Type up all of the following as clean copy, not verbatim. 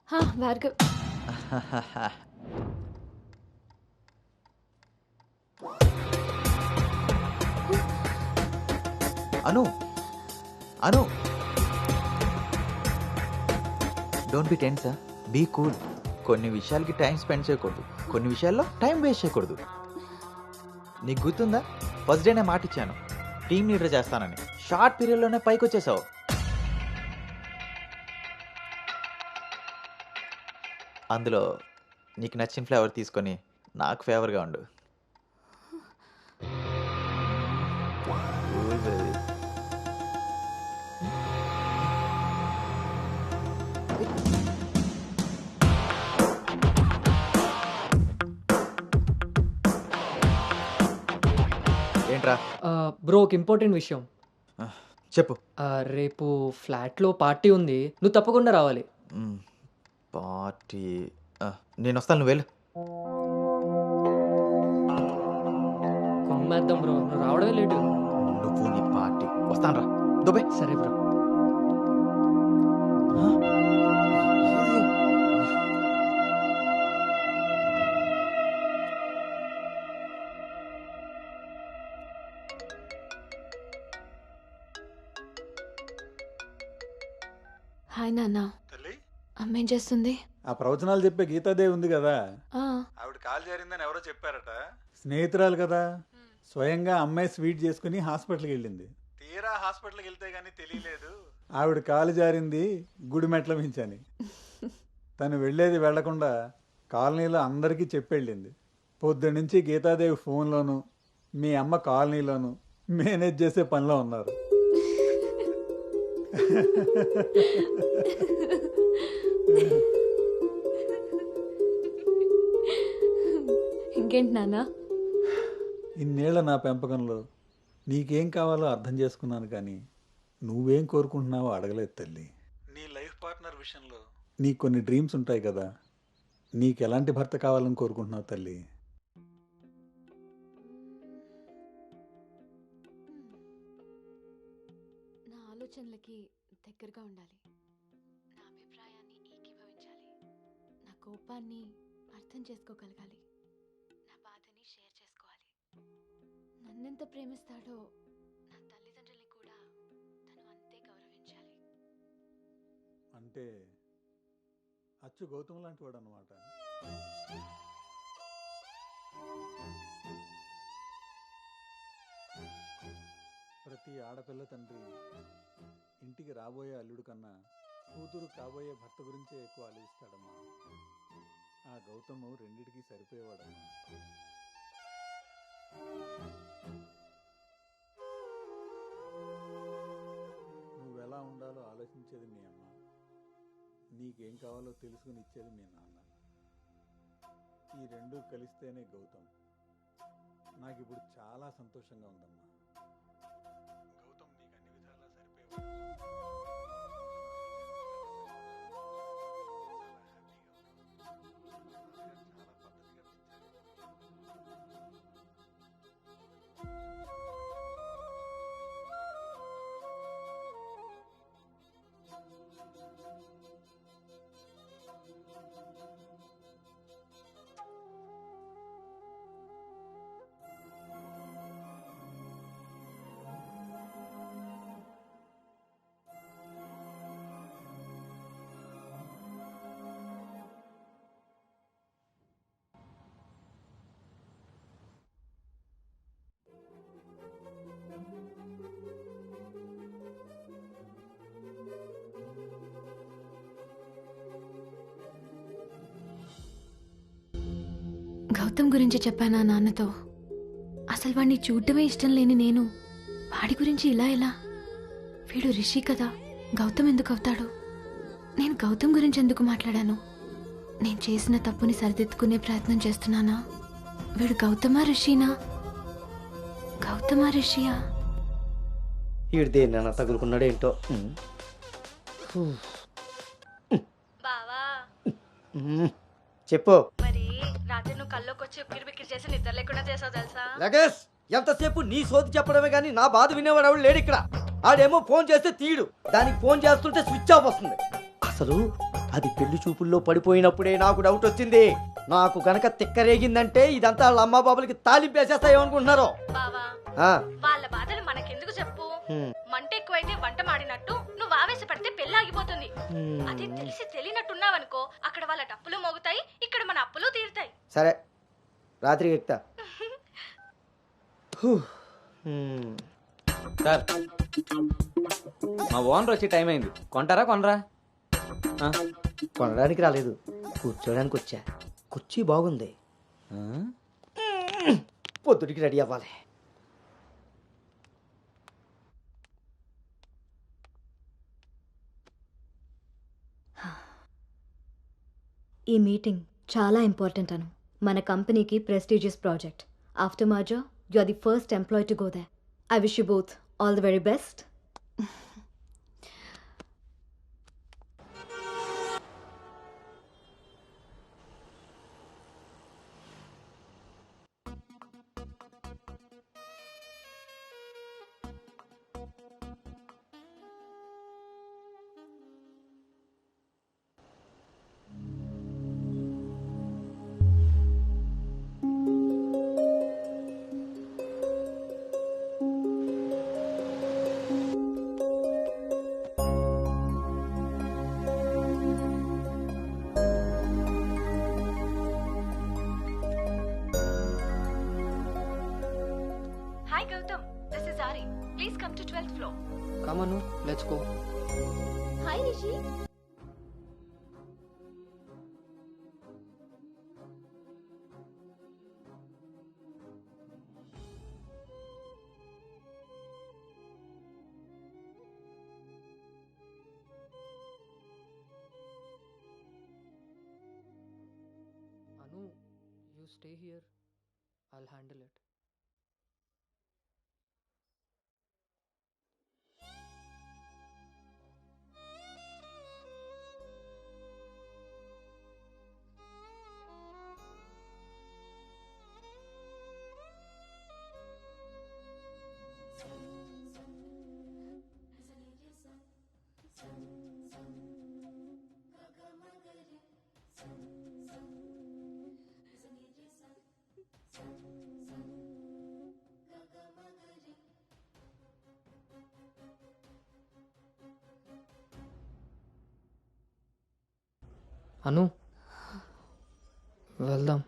Bhargav. Anu Anu don't be tense, be cool. కొన్ని విషయాలకి time spend చేయకూడదు, కొన్ని విషయాల్లో టైం వేస్ట్ చేయకూడదు. నీకు గుర్తుందా, ఫస్ట్ డే నేను మాట ఇచ్చాను టీమ్ లీడర్ చేస్తానని. షార్ట్ పీరియడ్లోనే పైకి వచ్చేసావు. అందులో నీకు నచ్చిన ఫ్లేవర్ తీసుకొని నాకు ఫేవర్గా ఉండు. ఏంట్రా? బ్రో, ఒక ఇంపార్టెంట్ విషయం. చెప్పు. రేపు ఫ్లాట్లో పార్టీ ఉంది, నువ్వు తప్పకుండా రావాలి. పార్టీ? నేను వస్తాను, నువ్వు వెళ్ళు. కొమ్మేద్దాం బ్రో, నువ్వు రావడమే లేటు. నువ్వు నీ పార్టీ. వస్తాను రా, దుబాయ్. సరే బ్రో. హాయ్ నాన్న. అమ్మ ఏం చేస్తుంది? ఆ ప్రవచనాలు చెప్పే గీతాదేవి ఉంది కదా, ఆ, ఆవిడ కాల్ జారిందని ఎవరో చెప్పారట. స్నేహితురాలు కదా, స్వయంగా అమ్మాయి స్వీట్ చేసుకుని హాస్పిటల్కి వెళ్ళింది. తీరా హాస్పిటల్కి వెళ్తే గానీ తెలియలేదు ఆవిడ కాలు జారింది గుడి మెట్ల మించని. తను వెళ్ళేది వెళ్లకుండా కాలనీలో అందరికీ చెప్పెళ్ళింది. పొద్దున్నుంచి గీతాదేవి ఫోన్లోను, మీ అమ్మ కాలనీలోను మేనేజ్ చేసే పనిలో ఉన్నారు. ఇంకేంటి నాన్న? ఇన్నేళ్ల నా పెంపకంలో నీకేం కావాలో అర్థం చేసుకున్నాను, కానీ నువ్వేం కోరుకుంటున్నావో అడగలేదు తల్లి. నీ లైఫ్ పార్ట్నర్ విషయంలో నీకు కొన్ని డ్రీమ్స్ ఉంటాయి కదా, నీకు ఎలాంటి భర్త కావాలని కోరుకుంటున్నావు తల్లి? నా ఆలోచనలకి దగ్గరగా ఉండాలి, నా అభిప్రాయాన్ని ఏకీభవించాలి, నా కోపాన్ని అర్థం చేసుకోగలగాలి, నా బాధని షేర్ చేసుకోవాలి. నన్నెంత ప్రేమిస్తాడో నా తల్లిదండ్రుల్ని కూడా తను అంతే గౌరవించాలి. అంటే అచ్చు గౌతమ్ లాంటి వాడు అన్నమాట. ప్రతి ఆడపిల్ల తండ్రి ఇంటికి రాబోయే అల్లుడు కన్నా కూతురు కాబోయే భర్త గురించే ఎక్కువ ఆలోచిస్తాడమ్మా. ఆ గౌతము రెండిటికి సరిపోయేవాడమ్మా. నువ్వెలా ఉండాలో ఆలోచించేది మీ అమ్మ, నీకేం కావాలో తెలుసుకుని ఇచ్చేది మీ నాన్న. ఈ రెండూ కలిస్తేనే గౌతమ్. నాకు ఇప్పుడు చాలా సంతోషంగా ఉందమ్మా. గౌతమ్ నీకు అన్ని విధాలా సరిపోయేవాడు. గౌతమ్ గురించి చెప్పానా నాన్నతో? అసలు వాడిని చూడటమే ఇష్టం లేని నేను వాడి గురించి ఇలా ఎలా? వీడు రిషి కదా, గౌతమ్ ఎందుకు అవుతాడు? నేను గౌతమ్ గురించి ఎందుకు మాట్లాడాను? నేను చేసిన తప్పుని సరిదిద్దుకునే ప్రయత్నం చేస్తున్నానా? వీడు గౌతమా రిషినా? గౌతమా రిషియా? వీడు దేన్నైనా తగులుకున్నాడేంటో. బావా చెప్పు. మరి రాత్రి నువ్వు కల్లోకి వచ్చి ఉక్కిరి బిక్కిరి చేసి నిద్ర లేకుండా చేసావు తెలుసా? లగేష్, ఎంతసేపు నీ సోది చెప్పడమే కానీ నా బాధ వినేవాడు ఎవడు లేడు ఇక్కడ. ఆడేమో ఫోన్ చేస్తే తీయడు, దానికి ఫోన్ చేస్తుంటే స్విచ్ ఆఫ్ వస్తుంది. అసలు అది పెళ్లి చూపుల్లో పడిపోయినప్పుడే నాకు డౌట్ వచ్చింది. నాకు గనక తిక్కరేగిందంటే ఇదంతా వాళ్ళ అమ్మ బాబులకి తాలింపేసేస్తాయేమనుకుంటున్నారు. బావా ఆ, వాళ్ళ బాధలు మనకెందుకు చెప్పు. హ్మ్. మంట ఎక్కువైతే వంట మాడినట్టు నువ్వు ఆవేశపడితే పెళ్ళాగిపోతుంది. హ్మ్. అదే తెలిసి తెలియనట్టున్నావనుకో అక్కడ వాళ్ళ డప్పులు మోగుతాయి, ఇక్కడ మన అప్పులు తీరుతాయి. సరే రాత్రికి ఎక్కుతా. హూ. హ్మ్. సార్ మా ఓనర్ వచ్చే టైం అయింది, కొంటారా కొనరా? కొనడానికి రాలేదు, కూర్చోడానికి వచ్చా. కుర్చీ బాగుంది, పొద్దుటికి రెడీ అవ్వాలి. ఈ మీటింగ్ చాలా ఇంపార్టెంట్ అను. మన కంపెనీకి prestigious project. After merger you are the first employee to go there. I wish you both all the very best. Hi Gautam, this is Ari. Please come to 12th floor. Come on, let's go. Hi Rishi. Anu, you stay here. I'll handle it. Anu, వెళ్దాం.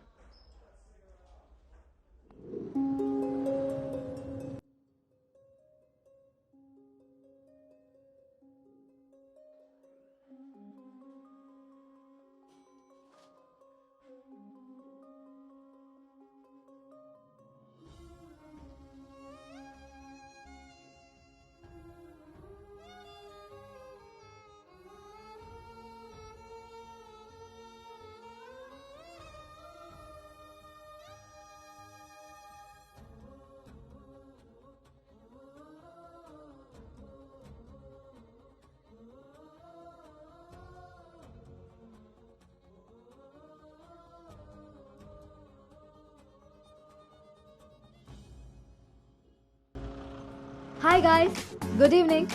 Hi guys, good evening.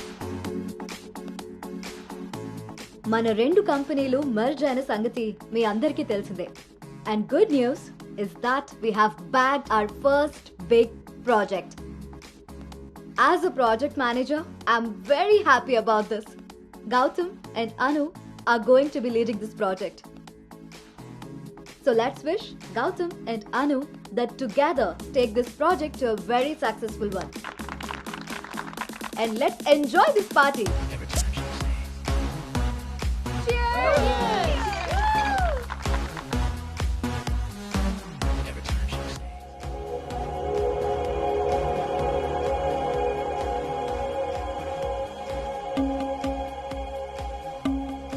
మన రెండు కంపెనీలు merge అయిన సంగతి మీ అందరికీ తెలిసిందే. And good news is that we have బ్యాగ్డ్ hour first big project. As a project manager, I'm very happy about this. Gautam and Anu are going to be leading this project. So let's wish Gautam and Anu that together take this project to a very successful one. And let's enjoy this party.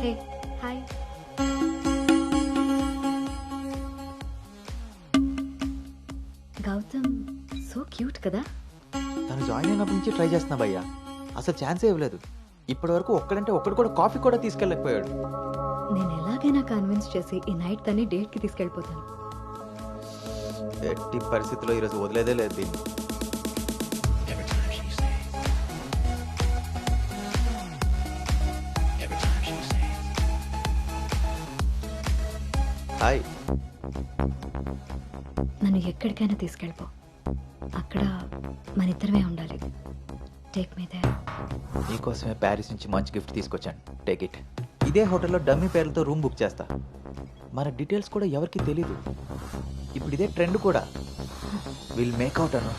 Hey, hi. Gautam, so cute కదా? తను join అయినప్పటి నుంచి try చేస్తున్నా భయ్యా, అసలు ఛాన్సే ఇవ్వలేదు. ఇప్పటి వరకు ఒక్కడంటే ఒక్కడు కూడా కాఫీ కూడా తీసుకెళ్ళకపోయాడు. నేను ఎలాగైనా కన్విన్స్ చేసి ఈ నైట్ తన్ని డేట్ కి తీసుకెళ్ళిపోతాను. ఎట్టి పరిస్థితుల్లో ఈరోజు వదిలేదే లేదు దీన్ని. హాయ్. నన్ను ఎక్కడికైనా తీసుకెళ్ళిపో. అక్కడ మన ఇద్దరమే ఉండాలి. Take me there. నీకోసమే ప్యారిస్ నుంచి మంచి గిఫ్ట్ తీసుకొచ్చాను. Take it. ఇదే హోటల్లో డమ్మీ పేర్లతో రూమ్ బుక్ చేస్తా. మన డీటెయిల్స్ కూడా ఎవరికి తెలీదు. ఇప్పుడు ఇదే ట్రెండ్ కూడా. Will make out Anu.